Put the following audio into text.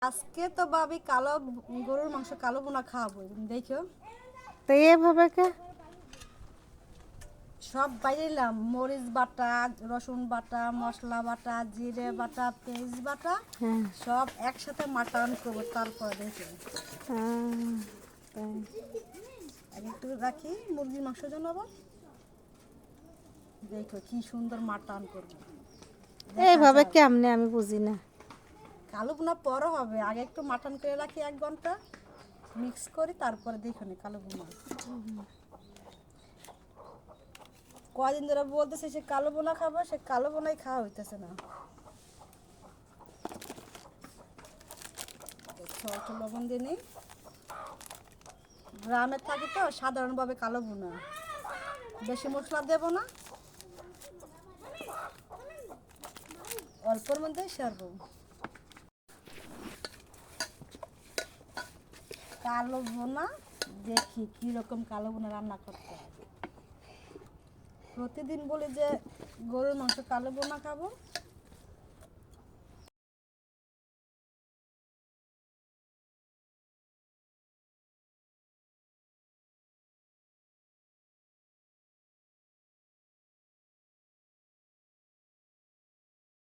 আজকে তো ভাবি কালো গরুর মাংস কালো বোনা খাওয়াবো দেখো। তো এভাবে কে? সব বাইরেলাম, মরিচ বাটা, রসুন বাটা, মশলা বাটা, জিরে বাটা, পেঁয়াজ বাটা, হ্যাঁ। সব একসাথে মাটান করবো। তারপর দেখো তাই। আগে একটু রাখি মুরগির মাংসের জন্য। আবার দেখো কি সুন্দর মাটান করবো। দেখা এইভাবে যাক। কেমনে আমি বুঝি না। কালো বোনা পরও হবে, আগে একটু মাটন করে রাখি 1 ঘন্টা, মিক্স করি, তারপরে দেখো নি কালো বোনা। কদিন ধরে বলতেছে সে কালো বোনা খাবো, সে কালো বোনাই খাওয়া হইতেছে না। একটু লবণ দিয়ে নিই। গ্রামে থাকি তো সাধারণভাবে কালো বোনা, বেশি মশলা দেব না, অল্পর মধ্যেই সারবো। কালো বোনা দেখি কীরকম কালো বোনা রান্না করতে হবে। প্রতিদিন বলি যে গরুর মাংস কালো বোনা খাবো,